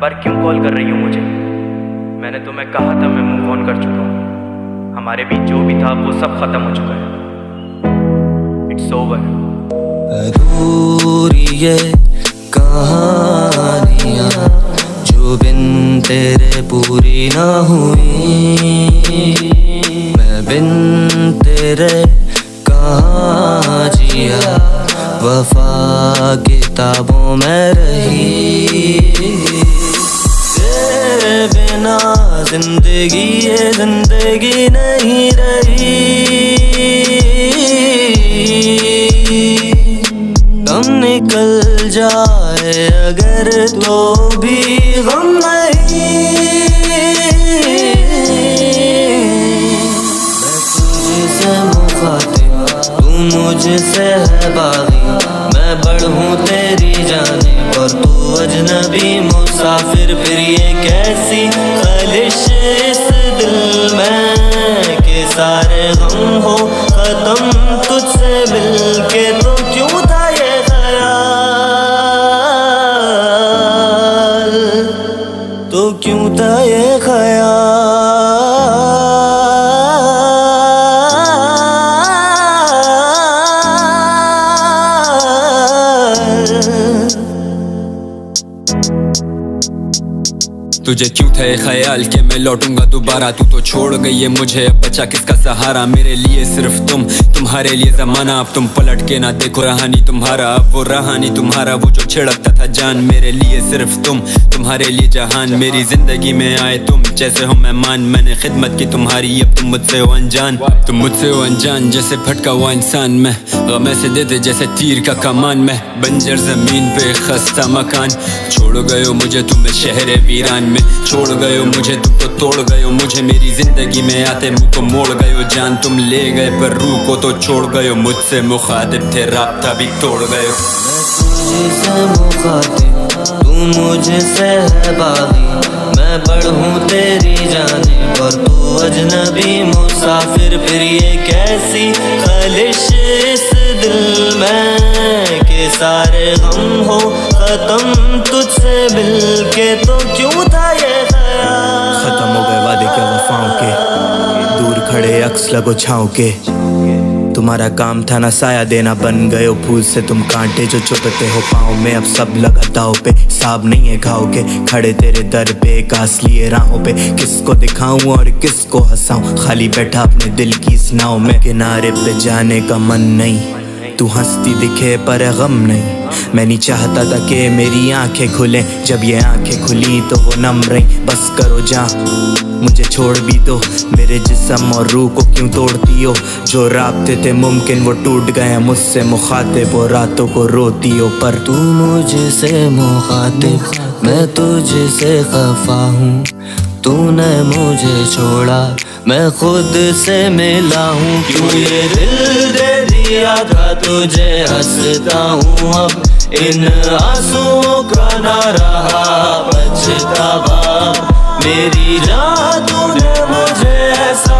बार क्यों कॉल कर रही हो मुझे? मैंने तुम्हें कहा था मैं मूव ऑन कर चुका हूँ। हमारे बीच जो भी था वो सब खत्म हो चुका है। It's over. अधूरी ये कहानियाँ जो बिन तेरे पूरी ना हुई, मैं बिन तेरे कहाँ जिया, वफा किताबों में रही। तेरे बिना जिंदगी ये जिंदगी नहीं रही। गम निकल जाए अगर तो भी गम नहीं। मैं तुझसे मुखातिब, तू मुझसे है बागी। मैं बढ़ूं तेरी जानिब और तू अजनबी मुसाफिर। फिर ये कैसी खलिश इस दिल में कि सारे गम हो खत्म तुझसे मिलके। तो क्यों था ये ख्याल, तो क्यों था ये ख्याल। तुझे क्यों था ये ख्याल कि मैं लौटूंगा दोबारा? तू तो छोड़ गई है मुझे, अब बचा किसका सहारा? मेरे लिए सिर्फ तुम, तुम्हारे लिए ज़माना। अब तुम पलट के ना देखो, रहा नहीं तुम्हारा अब वो रहा नहीं तुम्हारा। वो जो छिड़कता था जान, मेरे लिए सिर्फ तुम, तुम्हारे लिए जहान। मेरी जिंदगी में आए तुम जैसे हो मेहमान। मैंने खिदमत की तुम्हारी, अब तुम मुझसे हो अनजान। तुम मुझसे हो अनजान जैसे भटका हुआ इंसान। मैं गम से देते जैसे तीर का कमान। मैं बंजर जमीन पे खस्ता मकान। छोड़ गए हो मुझे तुम शहर वीरान में। छोड़ गए हो मुझे तुम तो तोड़ गए हो मुझे। मेरी जिंदगी में आते मुँह को मोड़ गए हो जान। तुम ले गए पर रूह को तो छोड़ गए हो। मुझसे मुखातिब थे राब्ता भी तोड़ गए हो। मैं तुझसे मुखातिब, तू मुझसे है बागी। मैं बढ़ूं तेरी जानिब और तू अजनबी मुसाफिर। फिर ये कैसी खलिश इस दिल में कि सारे गम हो खत्म तुझसे मिलके। तो क्यों था ये ख्याल। खत्म हो गए वादे क्या वफाओं के, दूर खड़े अक्स लगो छाँव के। तुम्हारा काम था ना साया देना, बन गए हो फूल से तुम कांटे जो चुभते हो पाँव में। अब सब लगा दाव पे, साब नहीं है घाव के। खड़े तेरे दर पे कास लिए राहों पे। किसको दिखाऊं और किसको हंसाऊं, खाली बैठा अपने दिल की इस नाव में। किनारे पे जाने का मन नहीं, तू हंसती दिखे पर गम नहीं। मैं नहीं चाहता था कि मेरी आंखें खुलें, जब ये आंखें खुली तो वो नम रही। बस करो जा मुझे छोड़ भी दो, मेरे जिस्म और रूह को क्यों तोड़ती हो। जो राब्ते थे मुमकिन वो टूट गए मुझसे मुखातिब। वो रातों को रोती हो पर तू मुझसे मुखातिब, मैं तुझसे खफा हूँ। तूने मुझे छोड़ा, मैं खुद से मिला हूँ। क्यों ये दिल दे दिया था तुझे, हंसता हूँ अब इन आंसुओं का ना रहा पछतावा। मेरी जान तूने मुझे ऐसा